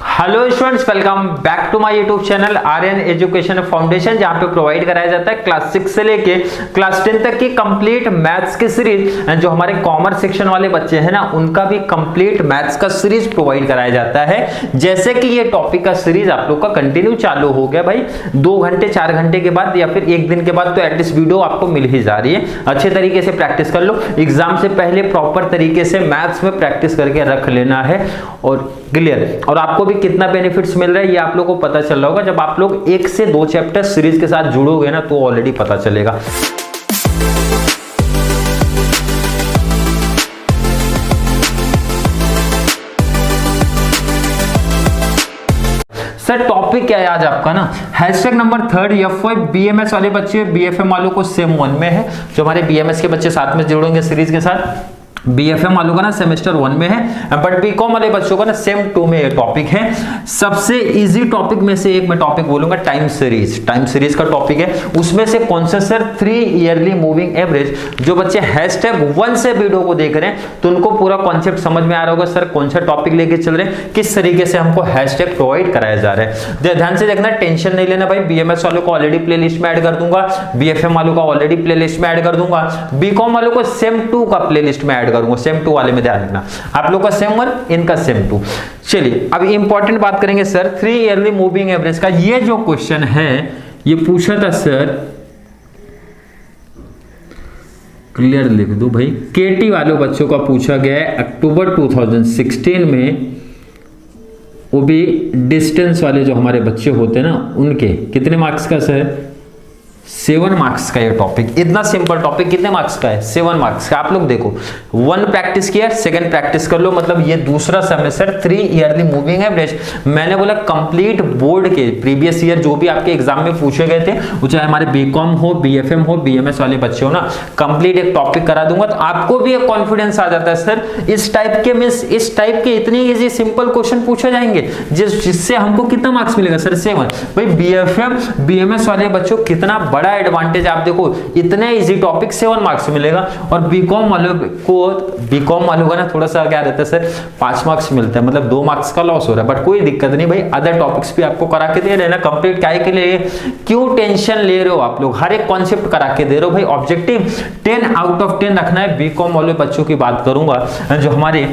Hello students, welcome back to my YouTube channel Aryan education foundation, जहां पे provide कराया जाता है क्लास 6 से लेके क्लास 10 तक की कंप्लीट मैथ्स की सीरीज। जो हमारे कॉमर्स सेक्शन वाले बच्चे हैं ना, उनका भी कंप्लीट मैथ्स का सीरीज प्रोवाइड कराया जाता है। जैसे कि ये टॉपिक का सीरीज आप लोग का कंटिन्यू चालू हो गया भाई, 2 घंटे 4 घंटे के बाद या फिर एक दिन के बाद तो एटलीस्ट वीडियो आपको मिल ही जा रही है। अच्छे तरीके से प्रैक्टिस कर लो, एग्जाम से पहले प्रॉपर तरीके से मैथ्स में प्रैक्टिस करके रख लेना है और क्लियर। और आपको भी कितना बेनिफिट्स मिल रहा है ये आप लोगों को पता चल रहा होगा जब आप लोग 1 से 2 चैप्टर सीरीज के साथ जुड़ोगे ना, तो ऑलरेडी पता चलेगा। सर टॉपिक क्या है आज आपका ना, हैशटैग नंबर 3 F5 BMS वाले बच्चे BFM वालों को सेम 1 में है। जो हमारे BMS के बच्चे साथ में जुड़ेंगे सीरीज के साथ, BFM वालों का ना सेमेस्टर 1 में है, बट BCom वाले बच्चों का ना सेम 2 में ये टॉपिक है। सबसे इजी टॉपिक में से एक मैं टॉपिक बोलूंगा टाइम सीरीज। टाइम सीरीज का टॉपिक है, उसमें से कौन सा सर 3 ईयरली मूविंग एवरेज। जो बच्चे हैशटैग 1 से वीडियो को देख रहे हैं तो उनको पूरा कॉन्सेप्ट समझ में आ रहा होगा, सर कौन सा टॉपिक लेके चल रहे हैं, किस तरीके से हमको हैशटैग प्रोवाइड कराया जा रहा है। ध्यान से देखना, टेंशन नहीं लेना भाई। BMS वालों को ऑलरेडी प्ले लिस्ट में ऐड कर दूंगा, BFM वालों का ऑलरेडी प्ले लिस्ट में ऐड कर दूंगा, BCom वालों को सेम 2 का प्ले लिस्ट में ऐड करूंगा। सेम 2 वाले में ध्यान रखना, आप लोग का सेम 1, इनका सेम 2। चलिए अब इंपॉर्टेंट बात करेंगे सर 3 ईयरली मूविंग एवरेज का। ये जो क्वेश्चन है ये पूछा था सर, क्लियर लिख दो भाई, केटी वालों बच्चों का पूछा गया है अक्टूबर 2016 में। वो भी डिस्टेंस वाले जो हमारे बच्चे होते हैं ना, उनके कितने मार्क्स का सर 7 मार्क्स का ये टॉपिक। इतना सिंपल टॉपिक कितने मार्क्स का है 7 मार्क्स का। आप लोग देखो 1 प्रैक्टिस किया, 2nd प्रैक्टिस कर लो, मतलब ये दूसरा सेमेस्टर 3 ईयरली मूविंग एवरेज। मैंने बोला कंप्लीट बोर्ड के प्रीवियस ईयर जो भी आपके एग्जाम में पूछे गए थे, वो चाहे हमारे BCom हो, BFM हो, BMS वाले बच्चे हो ना, कंप्लीट एक टॉपिक करा दूंगा तो आपको भी एक कॉन्फिडेंस आ जाता है सर इस टाइप के मिस इस टाइप के इतने इजी सिंपल क्वेश्चन पूछे जाएंगे जिससे हमको कितना मार्क्स मिलेगा सर 7। भाई BFM BMS वाले बच्चों कितना बड़ा एडवांटेज, आप देखो इतने इजी टॉपिक 7 मार्क्स मिलेगा। और BCom वालों का ना थोड़ा सा क्या रहता है सर 5 मार्क्स मिलता है, मतलब 2 मार्क्स का लॉस हो रहा है। बट कोई दिक्कत नहीं भाई, अदर टॉपिक्स भी आपको करा के दे रहे हैं ना कंप्लीट। काय के लिए, क्यों टेंशन ले रहे हो आप लोग, हर एक कॉन्सेप्ट करा के दे रहे हो भाई। ऑब्जेक्टिव 10 आउट ऑफ 10 रखना है। BCom वाले बच्चों की बात करूंगा, जो हमारे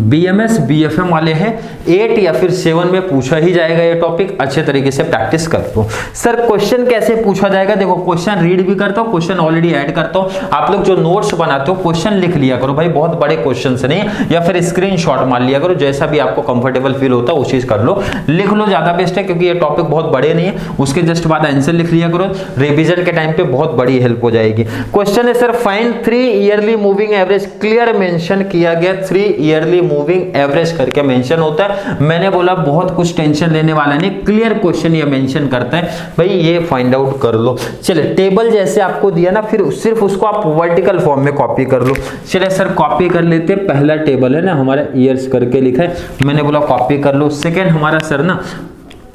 BMS BFM वाले हैं 8 या फिर 7 में पूछा ही जाएगा ये टॉपिक। अच्छे तरीके से प्रैक्टिस कर लो। सर क्वेश्चन कैसे पूछा जाएगा, देखो क्वेश्चन रीड भी करता हूँ, क्वेश्चन ऑलरेडी ऐड करता हूँ। आप लोग जो नोट्स बनाते हो क्वेश्चन लिख लिया करो भाई, बहुत बड़े क्वेश्चन से नहीं, या फिर स्क्रीनशॉट मार लिया करो, जैसा भी आपको कंफर्टेबल फील होता है वो चीज कर लो। लिख लो, ज्यादा बेस्ट है, क्योंकि ये टॉपिक बहुत बड़े नहीं है। उसके जस्ट बाद आंसर लिख लिया करो, रिविजन के टाइम पे बहुत बड़ी हेल्प हो जाएगी। क्वेश्चन है sir find 3 yearly moving average. Clear mention किया गया 3 ईयरली मूविंग एवरेज करके मेंशन होता है। मैंने बोला बहुत कुछ टेंशन लेने वाला नहीं, क्लियर क्वेश्चन ये मेंशन करता है भाई, ये फाइंड आउट कर लो। चले टेबल जैसे आपको दिया ना, फिर सिर्फ उसको आप वर्टिकल फॉर्म में कॉपी कर लो। चले सर कॉपी कर लेते, पहला टेबल है ना हमारा ईयर्स करके लिखा है, मैंने बोला कॉपी कर लो। सेकेंड हमारा सर ना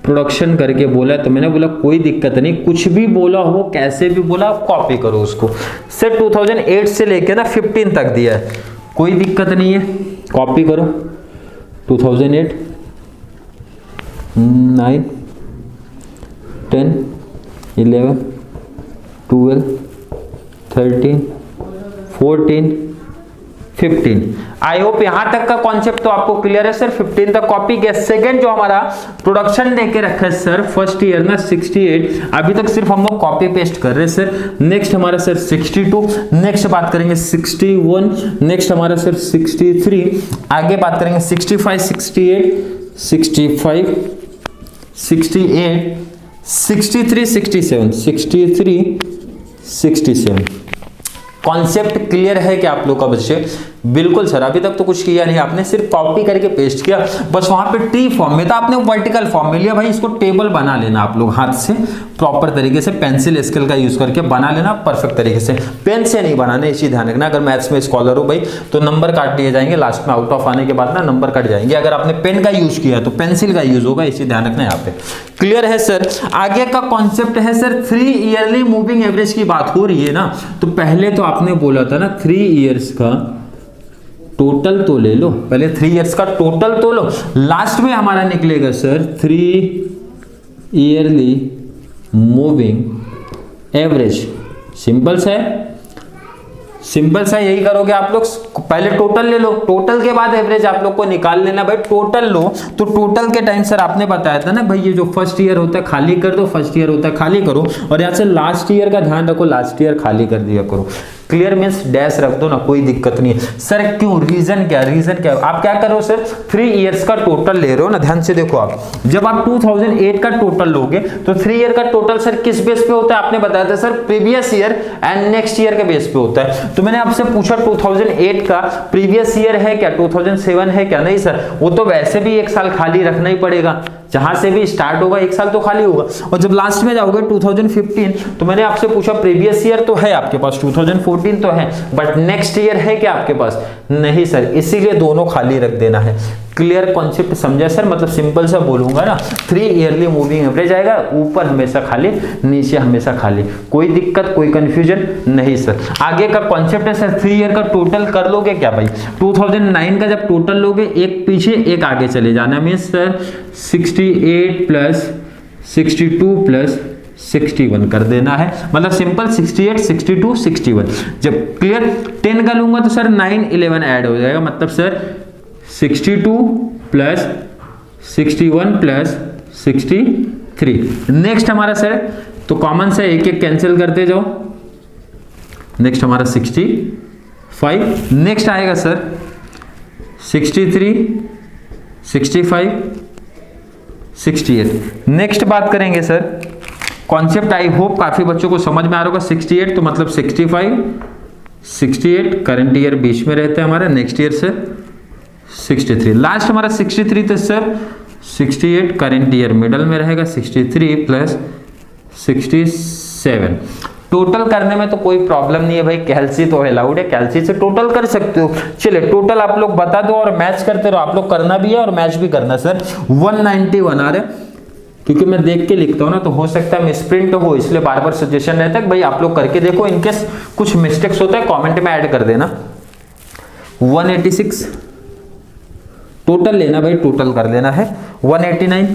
प्रोडक्शन करके बोला, तो मैंने बोला कोई दिक्कत नहीं, कुछ भी बोला हो कैसे भी बोला आप कॉपी करो उसको। सर 2008 से लेके ना 15 तक दिया है, कोई दिक्कत नहीं है, कॉपी करो। 2008 9 10 11 12 13 14 15। आई होप यहां तक का कॉन्सेप्ट तो आपको क्लियर है सर। 15 तक कॉपी किया। सेकंड जो हमारा प्रोडक्शन देके रखा है सर फर्स्ट ईयर में 68, अभी तक सिर्फ हम लोग कॉपी पेस्ट कर रहे हैं सर। नेक्स्ट हमारा सर 62, नेक्स्ट बात करेंगे 61, नेक्स्ट हमारा सर 63, आगे बात करेंगे 65 68 65 68 63 67 63 67। कॉन्सेप्ट क्लियर है कि आप लोग का बच्चे? बिल्कुल सर, अभी तक तो कुछ किया नहीं आपने, सिर्फ कॉपी करके पेस्ट किया बस। वहां पे टी फॉर्म में था, आपने वर्टिकल फॉर्म में लिया भाई। इसको टेबल बना लेना आप लोग हाथ से प्रॉपर तरीके से, पेंसिल स्केल का यूज करके बना लेना परफेक्ट तरीके से। पेन से नहीं बनाने, इसी ध्यान रखना। अगर मैथ्स में स्कॉलर हो भाई तो नंबर काट लिए जाएंगे लास्ट में, आउट ऑफ आने के बाद ना नंबर कट जाएंगे। अगर आपने पेन का यूज किया तो पेंसिल का यूज होगा, इसी ध्यान रखना यहाँ पे। क्लियर है सर? आगे का कॉन्सेप्ट है सर 3 ईयरली मूविंग एवरेज की बात हो रही है ना, तो पहले तो आपने बोला था ना 3 ईयर्स का टोटल तो ले लो, पहले 3 इयर्स का टोटल तो लो, लास्ट में हमारा निकलेगा sir 3 yearly moving average. Simple सा है, सिंपल सा यही करोगे आप लोग, पहले टोटल ले लो, टोटल के बाद एवरेज आप लोग को निकाल लेना। भाई टोटल लो तो टोटल के टाइम सर आपने बताया था ना भाई ये जो फर्स्ट ईयर होता है खाली कर दो, फर्स्ट ईयर होता है खाली करो, और यहाँ से लास्ट ईयर का ध्यान रखो, लास्ट ईयर खाली कर दिया करो। क्लियर मीन्स डैश रख दो ना, कोई दिक्कत नहीं है। सर क्यों, रीजन क्या, रीजन क्या, आप क्या करो सर 3 इयर्स का टोटल ले रहे हो ना, ध्यान से देखो आप, जब आप 2008 का टोटल लोगे तो 3 ईयर का टोटल सर किस बेस पे होता है, आपने बताया था sir previous year and next year के बेस पे होता है। तो मैंने आपसे पूछा 2008 का प्रीवियस ईयर है क्या, 2007 है क्या, नहीं सर, वो तो वैसे भी 1 साल खाली रखना ही पड़ेगा, जहां से भी स्टार्ट होगा 1 साल तो खाली होगा। और जब लास्ट में जाओगे 2015 तो मैंने आपसे पूछा प्रीवियस ईयर तो है आपके पास, 2014 तो है, बट नेक्स्ट ईयर है क्या आपके पास, नहीं सर, इसीलिए दोनों खाली रख देना है। क्लियर कॉन्सेप्ट समझा सर, मतलब सिंपल सा बोलूंगा ना, 3 ईयरली मूविंग एवरेज आएगा, ऊपर हमेशा खाली, नीचे हमेशा खाली, कोई दिक्कत कोई कंफ्यूजन नहीं सर। आगे का कॉन्सेप्ट है सर 3 ईयर का टोटल कर लोगे क्या भाई, 2009 का जब टोटल लोगे एक पीछे एक आगे चले जाना, मीन्स सर 68 प्लस 62 प्लस 61 कर देना है, मतलब सिंपल 68 62 61। जब क्लियर 10 का लूंगा तो सर 9 11 ऐड हो जाएगा, मतलब सर 62 प्लस 61 प्लस 63। नेक्स्ट हमारा सर तो कॉमन से एक एक कैंसिल करते जाओ, नेक्स्ट हमारा 65, नेक्स्ट आएगा सर 63 65 68। नेक्स्ट बात करेंगे सर, कॉन्सेप्ट आई होप काफी बच्चों को समझ में आ रहा होगा। 68 तो मतलब 65 68 करंट ईयर बीच में रहता है हमारा, नेक्स्ट ईयर से 63, लास्ट हमारा 63 तो सर 68 करंट ईयर मिडल में रहेगा, 63 प्लस 67। टोटल करने में तो कोई प्रॉब्लम नहीं है भाई, कैलसी तो अलाउड है, कैलसी से टोटल कर सकते हो। चलिए टोटल आप लोग बता दो और मैच करते रहो, आप लोग करना भी है और मैच भी करना। सर 191 आ रहा है, क्योंकि मैं देख के लिखता हूँ ना तो हो सकता है मिसप्रिंट हो, इसलिए बार बार सजेशन रहता है भाई आप लोग करके देखो, इनकेस कुछ मिस्टेक्स होता है कमेंट में ऐड कर देना। 186 टोटल लेना भाई, टोटल कर लेना है। 189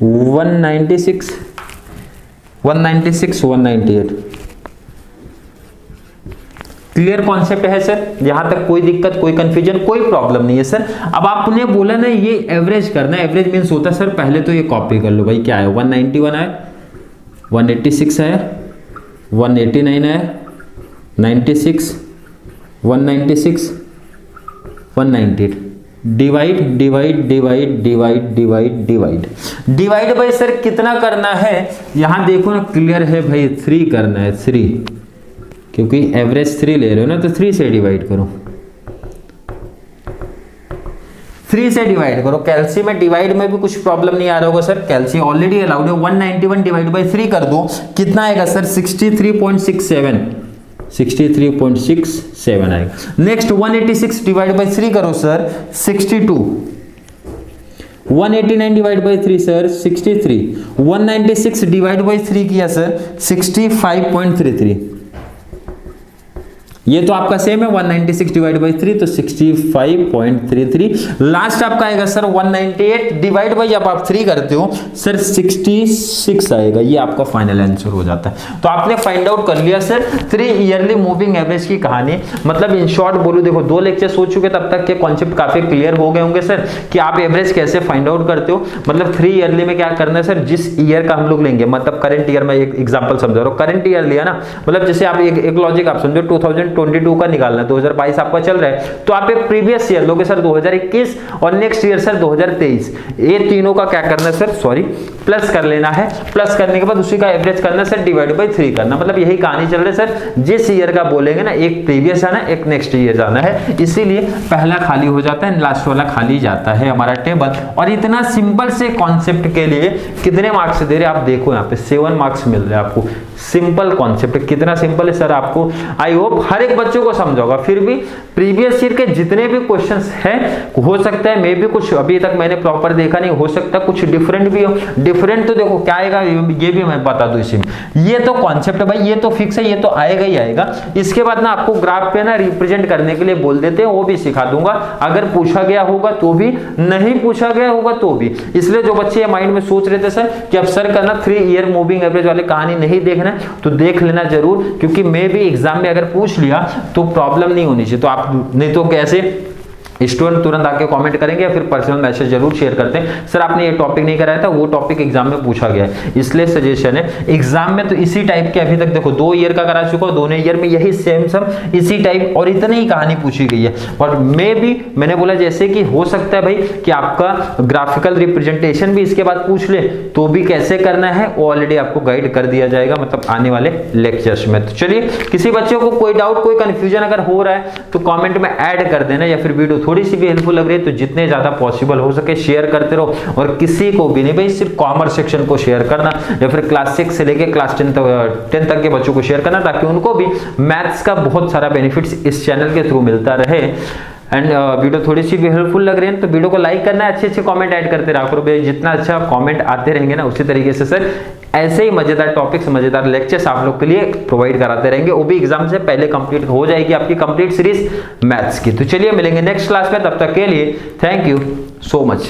196 196 198। क्लियर कॉन्सेप्ट है सर, यहां तक कोई दिक्कत कोई कंफ्यूजन कोई प्रॉब्लम नहीं है सर। अब आपने बोला ना ये एवरेज करना है, एवरेज मींस होता है सर पहले तो ये कॉपी कर लो भाई, क्या है 191 है, 186 है, 189 है, 96 196 198। Divide divide divide divide divide divide divide by sir कितना करना है, यहां देखो ना क्लियर है भाई 3 करना है, 3, क्योंकि एवरेज 3 ले रहे हो ना तो 3 से डिवाइड करो, 3 से डिवाइड करो। कैल्सी में डिवाइड में भी कुछ प्रॉब्लम नहीं आ रहा होगा सर, कैल्सी ऑलरेडी अलाउड है। 191 डिवाइड बाई 3 कर दो, कितना आएगा सर 63.67 63.67 आएगा। नेक्स्ट 186 डिवाइड बाई 3 करो sir 62, 189 divide by 3 sir 63, 196 divide by 3 किया सर 65.33। ये तो आपका सेम है, 196 डिवाइड बाई 3 तो 65.33। लास्ट आपका आएगा सर 198 डिवाइड बाई, जब आप 3 करते हो सर 66 आएगा, ये आपका फाइनल आंसर हो जाता है। तो आपने फाइंड आउट कर लिया सर 3 ईयरली मूविंग एवरेज की कहानी। मतलब इन शॉर्ट बोलूं, देखो 2 लेक्चर्स हो चुके, तब तक के कॉन्सेप्ट काफी क्लियर हो गए होंगे सर कि आप एवरेज कैसे फाइंड आउट करते हो। मतलब 3 ईयरली में क्या करना है सर, जिस ईयर का हम लोग लेंगे, मतलब करंट ईयर में एक एग्जाम्पल समझा रहा हूँ, करंट ईयर लिया ना, मतलब जैसे आप एक लॉजिक आप समझो 2022 का निकालना है, 2022 आपका चल रहा है तो आप एक प्रीवियस ईयर लोगे सर 2021 और नेक्स्ट ईयर सर 2023, ये तीनों का क्या करना है सर, सॉरी प्लस कर लेना है। प्लस करने के बाद उसी का एवरेज करना सर डिवाइड बाई 3 करना। मतलब यही कहानी चल रही है सर, जिस ईयर का बोलेंगे ना एक प्रीवियस जाना एक नेक्स्ट ईयर जाना है, इसीलिए पहला खाली हो जाता है लास्ट वाला खाली जाता है हमारा टेबल। और इतना सिंपल से कॉन्सेप्ट के लिए कितने मार्क्स दे रहे हैं आप देखो, यहाँ पे 7 मार्क्स मिल रहे हैं आपको। सिंपल कॉन्सेप्ट कितना सिंपल है सर, आपको आई होप हर हर एक बच्चों को समझ होगा। फिर भी प्रीवियस ईयर के जितने भी क्वेश्चंस हैं, हो सकता है मे भी कुछ अभी तक मैंने प्रॉपर देखा नहीं, हो सकता है कुछ डिफरेंट भी हो। डिफरेंट तो देखो क्या आएगा ये भी मैं बता दूं इसमें, ये तो कॉन्सेप्ट है भाई, ये तो फिक्स है, ये तो आएगा ही आएगा। इसके बाद ना आपको ग्राफ पे ना रिप्रेजेंट करने के लिए बोल देते हैं, वो भी सिखा दूंगा, अगर पूछा गया होगा तो भी, नहीं पूछा गया होगा तो भी। इसलिए जो बच्चे माइंड में सोच रहे थे सर कि अब सर का ना 3 ईयर मूविंग एवरेज वाले कहानी नहीं देखना है, तो देख लेना जरूर, क्योंकि मैं भी एग्जाम में अगर पूछ लिया तो प्रॉब्लम नहीं होनी चाहिए। तो आप नहीं तो कैसे स्टूडेंट तुरंत आके कमेंट करेंगे या फिर पर्सनल मैसेज जरूर शेयर करते हैं, सर आपने ये टॉपिक नहीं कराया था, वो टॉपिक एग्जाम में पूछा गया है। इसलिए सजेशन है, एग्जाम में तो इसी टाइप के अभी तक देखो 2 ईयर का करा चुका हूं, दोनों ईयर में यही सेम सब इसी टाइप और इतनी ही कहानी पूछी गई है। और मैंने बोला जैसे कि हो सकता है भाई कि आपका ग्राफिकल रिप्रेजेंटेशन भी इसके बाद पूछ ले, तो भी कैसे करना है वो ऑलरेडी आपको गाइड कर दिया जाएगा, मतलब आने वाले लेक्चर्स में। तो चलिए, किसी बच्चों को कोई डाउट, कोई कंफ्यूजन अगर हो रहा है तो कमेंट में ऐड कर देना, या फिर वीडियो थोड़ी सी भी हेल्पफुल लग रही है तो जितने ज्यादा पॉसिबल हो सके शेयर करते रहो। और किसी को भी नहीं भाई, सिर्फ कॉमर्स सेक्शन को शेयर करना, या फिर क्लास 6 से लेके क्लास 10 तक के बच्चों को शेयर करना, ताकि उनको भी मैथ्स का बहुत सारा बेनिफिट्स इस चैनल के थ्रू मिलता रहे। एंड वीडियो थोड़ी सी भी हेल्पफुल लग रही है तो वीडियो को लाइक करना है, अच्छे कमेंट ऐड करते रहा करो भाई, जितना अच्छा कमेंट आते रहेंगे ना उसी तरीके से सर ऐसे ही मजेदार टॉपिक्स, मजेदार लेक्चर्स आप लोग के लिए प्रोवाइड कराते रहेंगे। वो भी एग्जाम से पहले कंप्लीट हो जाएगी आपकी कंप्लीट सीरीज मैथ्स की। तो चलिए मिलेंगे नेक्स्ट क्लास में, तब तक के लिए थैंक यू सो मच।